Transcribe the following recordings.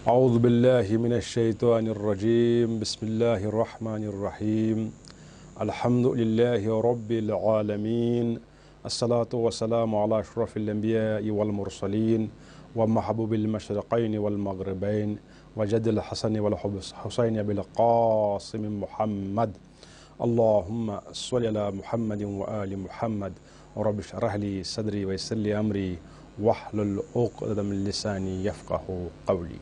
أعوذ بالله من الشيطان الرجيم بسم الله الرحمن الرحيم الحمد لله رب العالمين الصلاة والسلام على أشرف الأنبياء والمرسلين ومحبوب المشرقين والمغربين وجد الحسن والحسين بالقاسم محمد اللهم صل على محمد وآل محمد رب اشرح لي صدري ويسر لي أمري واحلل عقدة من لساني يفقهوا قولي.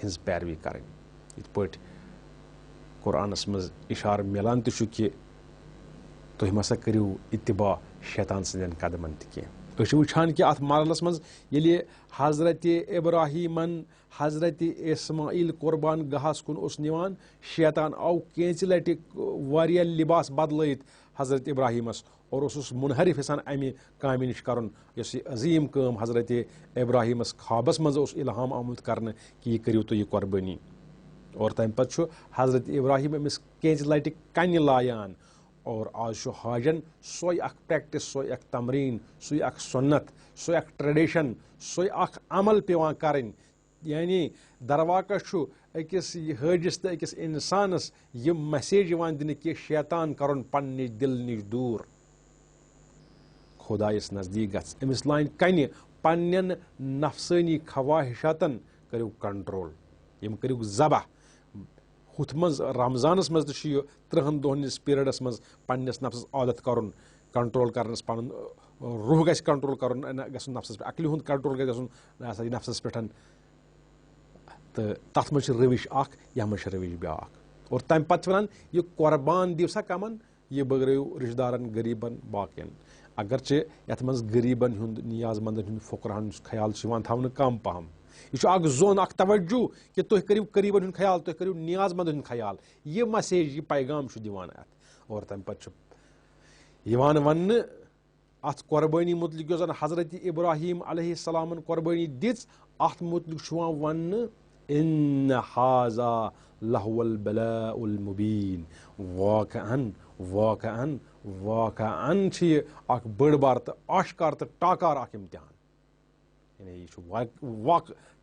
ہٕنٛز پیروی کَرٕنۍ یِتھ پٲٹھۍ قرآنَس منٛز اِشارٕ مِلان تہِ چھُ کہِ تُہۍ مَسا کٔرِو اِتِباع شیطان سٕنٛدٮ۪ن قدمن تہِ کینٛہہ. أسۍ چھِ وٕچھان کہِ اَتھ مرحلَس منٛز ییٚلہِ حضرتِ ابراہیٖمن حضرتِ اسماعیل قربان گاہَس کُن اوس نِوان شیطان آو کینٛژِ لَٹہِ واریاہ لِباس بدلٲیِتھ حضرت ابراہیٖمس اور اوسُس مُنحرف یژھان اَمہِ کامہِ نِش کَرُن یۄس یہِ عظیٖم کٲم حضرتِ ابراہیٖمس خوابس منٛز اوس اِلہام آمُت کرنہٕ کہِ یہِ کٔرِو تُہۍ یہِ قۄربٲنی. اور تَمہِ پتہٕ چھُ حضرت ابراہیٖم أمِس کینٛژِ لَٹہِ کَنہِ لایان اور آز چھُ حاجن سۄے اکھ پریکٹِس سۄے اکھ تمریٖن سُے اکھ سُنت سۄے اکھ ٹریڈِشن سۄے اکھ عمل پیٚوان کَرٕنۍ. یعنی درواقع چھُ أکِس حٲجِس تہٕ أکِس اِنسانس یہِ میسیج یِوان دِنہٕ کہِ شیطان کَرُن پننہِ دِلہٕ نِش دوٗر خۄدایس نزدیٖک گژھ أمِس لاینہِ کَنہِ پننٮ۪ن نفسٲنی خواہِشاتن کٔرِو کنٹرول یِم کٔرِو ذبح. ہُتھ منٛز رمضانس منٛز تہِ چھُ یہِ 30 دۄہن ہِنٛدِس پیٖریڈس منٛز پننِس نفسس عادت کرُن کنٹرول کرنس پنُن روح گژھِ کنٹرول کرُن گژھُن نفسس پٮ۪ٹھ عقلہِ ہُنٛد کنٹرول گژھِ گژھُن یہِ ہسا یہِ نفسس پٮ۪ٹھ تہٕ تتھ منٛز چھِ رٔوِش اکھ یتھ منٛز چھِ رٔوِش بیاکھ. اور تمہِ پتہٕ چھِ ونان یہِ قۄربان دِیِو سا کمن یہِ بٲگرٲیِو رِشتہٕ دارن غریٖبن باقین. اگرچہِ یتھ منٛز غریٖبن ہُنٛد نیاز منٛدن ہُنٛد فقراہن ہُنٛد خیال چھُ یِوان تھاونہٕ کم پہم. یہِ چھُ اکھ زوٚن اکھ توجوٗ کہِ تُہۍ کٔرِو غریٖبن ہُنٛد خیال تُہۍ کٔرِو نیاز منٛدن ہُنٛد خیال. یہِ مسیج یہِ پیغام چھُ دِوان اتھ. اور تمہِ پتہٕ چھُ یِوان وننہٕ اتھ قۄربٲنی مُتعلِق یۄس زن حضرت ابراہیٖم علیہ السلامن قۄربٲنی دِژ اتھ مُتعلِق چھُ یِوان وننہٕ اِنَّ ہٰذا لَہُوَ البَلَاءُ الْمُبیٖن. واقعاً چھِ یہِ اکھ بٔڑ بار تہٕ آشکار تہٕ ٹاکار اکھ اِمتحان. یعنی یہِ چھُ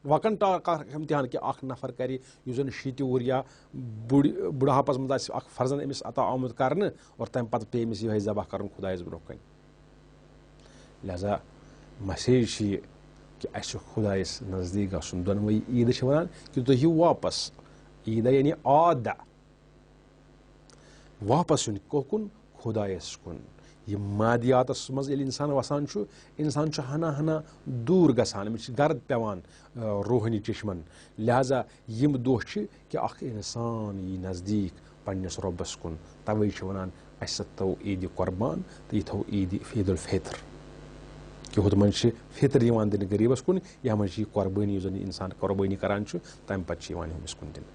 وقن ٹاکار اِمتحان کہِ اکھ نفر کرِ یُس زن 60 وُہُر یا بُڑھاپس منٛز آسہِ اکھ فرزن أمِس عطا آمُت کرنہٕ اور تمہِ پتہٕ پیٚیہِ أمِس یِہوے ذبح کرُن خۄدایس برونٛہہ کنہِ. لہذا مسیج چھِ یہِ کہِ اسہِ چھُ خۄدایس نزدیٖک گژھُن. دۄنوَے عیٖدٕ چھِ ونان کہِ تُہۍ یِیِو واپس عیٖدہ یعنی آدہ واپس یُن کُن خۄدایس کُن. یہِ مادیاتس منٛز ییٚلہِ انسان وسان چھُ انسان چھُ ہنا دوٗر گژھان أمِس چھِ گرد پیٚوان روحٲنی چشمن. لہذا یِم دۄہ چھِ کہِ اکھ انسان یی نزدیٖک پننِس رۄبس کُن. توے چھِ ونان اسہِ تھوٚو عیٖدِ قۄربان تہٕ یہِ تھوٚو عیٖدِ الفطر کہِ ہُتھ منٛز چھِ فطر یِوان دِنہٕ غریٖبس کُن یتھ منٛز چھِ یہِ قۄربٲنی یُس زن یہِ انسان قۄربٲنی کران چھُ تمہِ پتہٕ چھِ یِوان أمِس کُن دِنہٕ.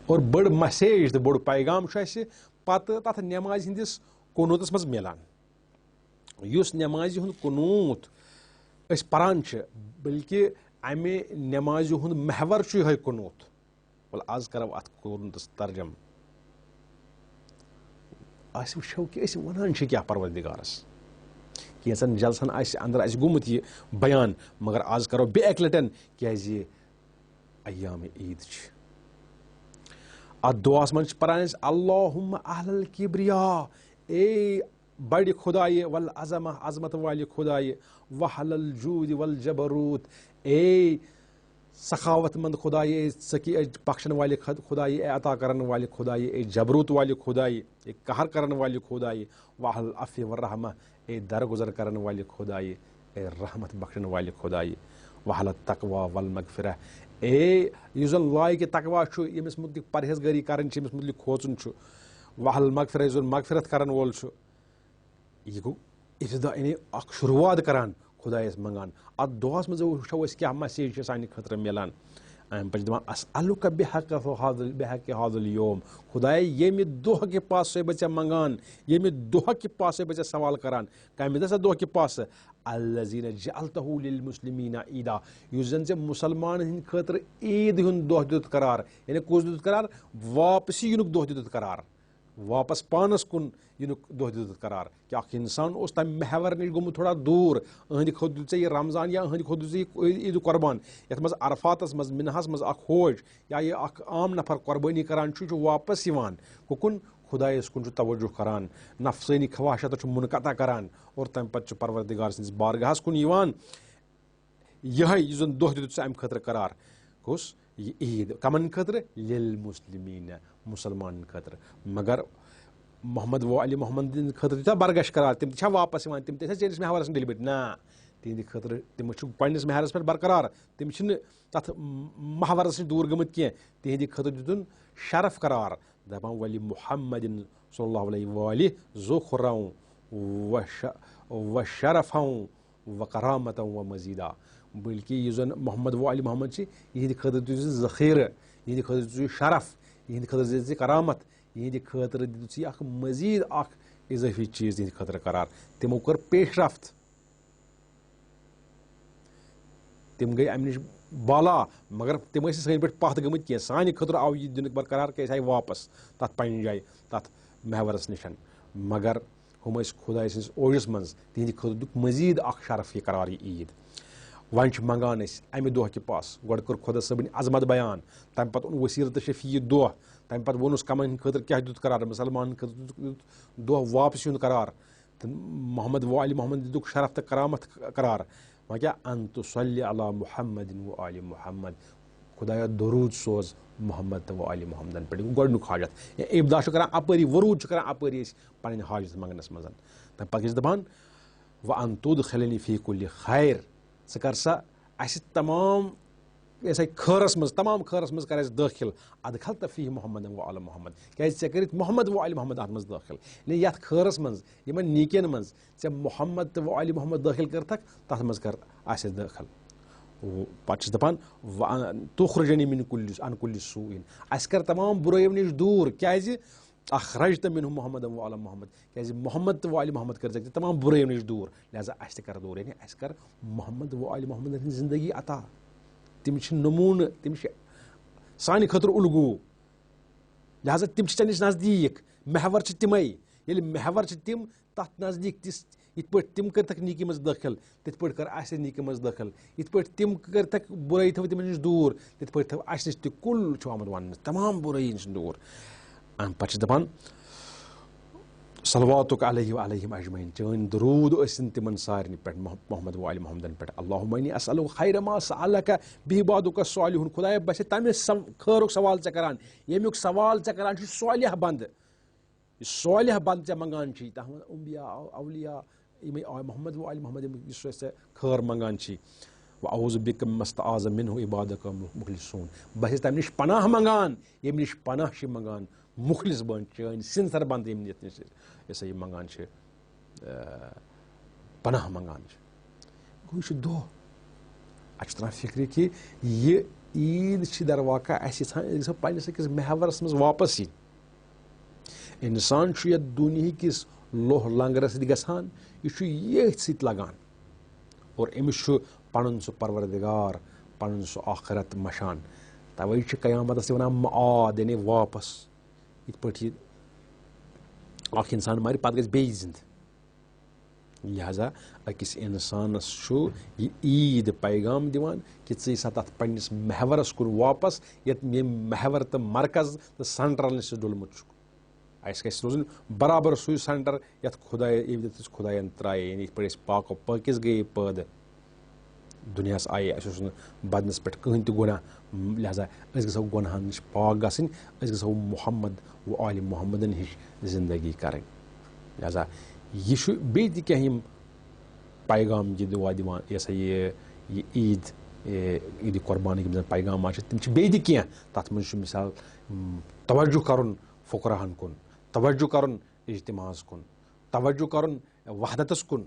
اور بٔڑ مسیج تہٕ بوٚڑ پیغام چھُ اسہِ پتہٕ تتھ نٮ۪مازِ ہِنٛدِس قونوٗتس منٛز مِلان. یُس نٮ۪مازِ ہُنٛد قونوٗت أسۍ پران چھِ بلکہِ امہِ نٮ۪مازِ ہُنٛد محور چھُ یِہوے قونوٗت. وَلہٕ آز کرو اتھ قونوٗتس ترجم. أسۍ وٕچھو کہِ أسۍ ونان چھِ کیٛاہ پروردِگارس. کینٛژن جلسن آسہِ انٛدر آسہِ گوٚمُت یہِ بیان مگر آز کرو بیٚیہِ اکہِ لٹہِ کیٛازِ ایامِ عیٖد چھِ. اتھ دُعاہس منٛز چھِ پران أسۍ اللہُمَّ اہل الکبریا اے بڑِ خۄدایہِ ول عظمہ عظمت والہِ خۄدایہِ وحل الجوٗدِ ول جبروٗت اے سخاوت منٛد خۄدایہِ اے ژٔکی بخشن والہِ خۄدایہِ اے عطا کرن والہِ خۄدایہِ اے جبروٗت والہِ خۄدایہِ اے قہر کرن والہِ خۄدایہِ وحل العفو والرحمہ اے درگُزر کرن والہِ خۄدایہِ اے رحمت بخشن والہِ خۄدایہِ وحل التقوا والمغفرہ اے یُس زن لایقہِ تقوا چھُ ییٚمِس مُتعلِق پرہیزگٲری کرٕنۍ چھِ ییٚمِس مُتعلِق کھوژُن چھُ وحل المغفرہ یُس زن مغفرت کرن وول چھُ. یہِ گوٚو ابتدا یعنی اکھ شروعات کران خۄدایس منٛگان. اتھ دۄہس منٛز وٕچھو أسۍ کیٛاہ مسیج چھِ سانہِ خٲطرٕ مِلان. امہِ پتہٕ چھِ دپان اسألُکَ بِحقِ ہذا اليوم. خۄدایا ییٚمہِ دۄہ کہِ پاسہٕ بہٕ ژےٚ منٛگان ییٚمہِ دۄہ کہِ پاسہٕ بہٕ ژےٚ سوال کران کمہِ دۄہ دۄہ کہِ پاسہٕ الذیٖنَ جعلتہُ للمسلمیٖنَ عیٖدا یُس زن ژےٚ مُسلمانن ہٕنٛدِ خٲطرٕ عیٖد ہُنٛد دۄہ دیُت قرار. یعنی کُس دیُت قرار واپسی یِنُک دۄہ دیُتُتھ قرار واپس پانس کُن یِنُک دۄہ دیُتُتھ قرار کہِ اکھ انسان اوس تمہِ محور نِش گوٚمُت تھوڑا دوٗر. أہنٛدِ خٲطرٕ دیُت ژےٚ یہِ رمضان یا أہنٛدِ خٲطرٕ دیُت ژےٚ یہِ عیٖدِ قۄربان یتھ منٛز عرفاتس منٛز مِنہس منٛز اکھ ہوج یا یہِ اکھ عام نفر قۄربٲنی کران چھُ یہِ چھُ واپس یِوان کُکُن خۄدایس کُن چھُ توجہ کران نفسٲنی خواہشاتس چھُ منقطع کران اور تمہِ پتہٕ چھُ پروردِگار سٕنٛدِس بارگاہس کُن یِوان. یِہوے یُس زن دۄہ دیُت ژےٚ امہِ خٲطرٕ قرار کُس یہِ عیٖد کمن خٲطرٕ للمسلمیٖنَ مُسلمانن خٲطرٕ. مگر محمد و علی محمد خٲطرٕ دیُتا برگش قرار تِم تہِ چھا واپس یِوان تِم تہِ چھا چٲنِس محورس منٛز ڈٔلۍ مٕتۍ. نہ تہندِ خٲطرٕ تِم چھِ پنٛنِس محرَس پٮ۪ٹھ برقرار تِم چھِنہٕ تَتھ محورَس نِش دوٗر گٔمٕتۍ کینٛہہ تِہنٛدِ خٲطرٕ دِتُن شرف قرار دَپان ولی محمدin صلی اللہ علیہ وآلہ ذُخرَو و شرفَو و کرامتَو و مزیٖدا بٔلکہِ یُس زَن محمد و علی محمد چھِ یِہنٛدِ خٲطرٕ دِتُ ژٕ ذخیرٕ یِہنٛدِ خٲطرٕ دِتُ ژٕ شرف یِہنٛدِ خٲطرٕ دِژ ژٕ کرامت یِہنٛدِ خٲطرٕ دِتُ ژٕ اکھ مزیٖد اکھ اِضٲفی چیٖز تِہنٛدِ خٲطرٕ قرار تِمو کٔر پیش رفت تِم گٔے اَمہِ نِش بالا مگر تِم ٲسۍ نہٕ سٲنۍ پٲٹھۍ پتھ گٔمٕتۍ کینٛہہ سانہِ خٲطرٕ آو یہِ دِنُک برقرار کہِ أسۍ آیہِ واپس تتھ پننہِ جایہِ تتھ محورس نِش مگر ہُم ٲسۍ خۄداے سٕنٛدِس اوجس منٛز تِہنٛدِ خٲطرٕ دیُت مزیٖد اکھ شرف یہِ قرار یہِ عیٖد وۄنۍ چھِ منگان أسۍ امہِ دۄہ کہِ پاس گۄڈٕ کٔر خۄدا صٲبٕنۍ عظمت بیان تمہِ پتہٕ اوٚن وسیٖلہٕ تہٕ شفیع یہِ دۄہ تمہِ پتہٕ ووٚنُس کمن ہٕنٛدِ خٲطرٕ کیاہ دیُت قرار مُسلمانن خٲطرٕ دیُت دۄہ واپس یُن قرار تہٕ محمد و علی محمد دِتُکھ شرف تہٕ کرامت قرار وۄنۍ کیاہ ان تصلی علی محمدin و آل محمد خۄدایا درود سوز محمد تہٕ و آل محمدن پٮ۪ٹھ گۄڈنیُک حاجت یا ابدا چھُ کران اپٲری ورود چھُ کران اپٲری أسۍ پنٕنۍ حاجت منگنس منٛز تمہِ پتہٕ چھِ دپان و ان تُدخِلنی فی کُلہِ خیر ژٕ کر سا اسہِ تمام یہِ خٲرس منٛز تمام خٲرس منٛز کر اَسہِ دٲخل ادخلت فیہ محمد و آل محمد کیازِ ژےٚ کٔرِتھ محمد و آل محمد اتھ منٛز دٲخل یعنی یتھ خٲرس منٛز یِمن نیٖکین منٛز ژےٚ محمد تہٕ و آل محمد دٲخل کٔرتھکھ تتھ منٛز کر اسہِ دٲخل پتہٕ چھِس دپان تُخرجنی من کُلہِ ان کُلہِ سوٗیِن اسہِ کر تمام بُرٲیو نِش دوٗر کیازِ اخرجت منہ محمد و آل محمد کیازِ محمد تہٕ و آل محمد کٔرۍ ژےٚ تمام بُرٲیو نِش دوٗر لہذا اسہِ تہِ کر دوٗر یعنی اسہِ کر محمد و آل محمدن ہٕنٛز زندگی عطا تِم چھِ نموٗنہٕ تِم چھِ سانہِ خٲطرٕ الگوٗ لہذا تِم چھِ ژےٚ نِش نزدیٖک محور چھِ تِمے ییٚلہِ محور چھِ تِم تتھ نزدیٖک تِژھ یِتھ پٲٹھۍ تِم کٔرتھکھ نیٖکی منٛز دٲخل تِتھ پٲٹھۍ کر اسہِ نیٖکی منٛز دٲخل یِتھ پٲٹھۍ تِم کٔرتھکھ بُرٲیی تھٲو تِمن نِش دوٗر تِتھ پٲٹھۍ تھٲو اسہِ نِش تہِ کُل چھُ آمُت وننہٕ تمام بُرٲیی نِش دوٗر امہِ پتہٕ چھِ دپان صلواتُک علیہ و علیہم اجمعین چٲنۍ درود ٲسِن تِمن سارنٕے پٮ۪ٹھ محمد و آل محمدن پٮ۪ٹھ اللہُمہ انی اسألُک خیر ما سألک بہ عبادک الصالحون خۄدایا بہٕ چھَس تمہِ خٲرُک سوال ژےٚ کران ییٚمیُک سوال ژےٚ کران چھُ صالح بنٛدٕ یُس صالح بنٛدٕ ژےٚ منگان چھُے تتھ منٛز انبیا اولیا یِمے محمد و آل محمد یُس ژےٚ خٲر منگان چھُے و اعوذ بک مما استعاذ منہ عبادک مخلصون بہٕ چھَس تمہِ نِش پناہ منگان ییٚمہِ نِش پناہ چھِ منگان مخلص بنٛد چٲنۍ سِنسر بنٛد ییٚمہِ نِش یہِ سا یہِ منگان چھِ پناہ منگان چھِ گوٚو یہِ چھُ دۄہ اَسہِ چھُ تران فِکرِ کہِ یہِ عیٖد چھِ درواقع اَسہِ یژھان أسۍ گژھو پننِس أکِس محورس منٛز واپس یِنۍ انسان چھُ یتھ دُنہِکِس لوہ لنگرس سۭتۍ گژھان یہِ چھُ ییٚتھۍ سۭتۍ لگان اور أمِس چھُ پنُن سُہ پروردگار پنُن سُہ آخرت مشان توے چھِ قیامتس تہِ ونان معاد یعنی واپس یِتھ پٲٹھۍ یہِ اکھ انسان مرِ پتہٕ گژھِ بیٚیہِ زِندٕ لہذا أکِس انسانس چھُ یہِ عیٖد پیغام دِوان کہِ ژٕ یہِ سا تتھ پننِس محورس کُن واپس یتھ ییٚمہِ محور تہٕ مرکز تہٕ سینٹرل نِش ژٕ ڈوٚلمُت چھُکھ اسہِ گژھِ روزُن برابر سُے سینٹر یتھ خۄداے ییٚتہِ أسۍ خۄداین ترٛایے یعنی یِتھ پٲٹھۍ أسۍ پاک و پٲکِز گٔیے پٲدٕ دُنیاہس آیے اسہِ اوس نہٕ بدنس پٮ۪ٹھ کٕہٕنۍ تہِ گۄناہ لہذا أسۍ گژھو گۄنہن نِش پاک گژھٕنۍ أسۍ گژھو محمد و آل محمدن ہِش زندگی کرٕنۍ لہذا یہِ چھُ بیٚیہِ تہِ کینٛہہ یِم پیغام یہِ دُعا دِوان یہِ ہسا یہِ عیٖد عیٖدِ قۄربانٕکۍ یِم زن پیغامات چھِ تِم چھِ بیٚیہِ تہِ کینٛہہ تتھ منٛز چھُ مِثال توجہ کرُن فقراہن کُن توجہ کرُن اجتماعس کُن توجہ کرُن وحدتس کُن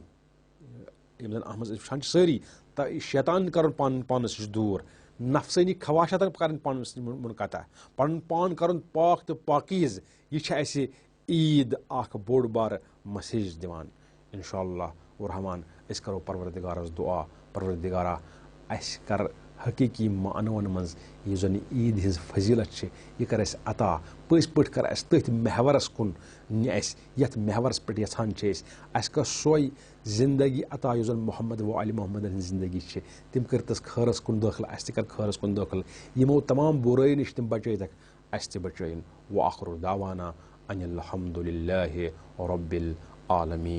یِم زن اتھ منٛز أسۍ وٕچھان چھِ سٲری شیطان کرُن پانس نِش دوٗر نفسٲنی خواہشاتن کرٕنۍ پانس نِش منقطع پنُن پان کرُن پاک تہٕ پاکیٖز یہِ چھِ اسہِ عیٖد اکھ بوٚڑ بارٕ مسیج دِوان انشاء اللہ رحمان أسۍ کرو پروردگارس دعا پروردگارا اسہِ کر حقیٖقی معنون منٛز یُس زن عیٖد ہِنٛز فضیٖلت چھِ یہِ کر اسہِ عطا پٔزۍ پٲٹھۍ کر اسہِ تٔتھۍ محورس کُن نہِ اسہِ یتھ محورس پٮ۪ٹھ یژھان چھِ أسۍ اسہِ کر سۄے زندگی عطا یُس زن محمد و آل محمدن ہٕنٛز زندگی چھِ تِم کٔرتس خٲرس کُن دٲخل اسہِ تہِ کر خٲرس کُن دٲخل یِمو تمام بُرٲیی نِش تِم بچٲیتکھ اسہِ تہِ بچٲیِن و آخر دعوانا ان الحمدُ للہ رب العالمیٖن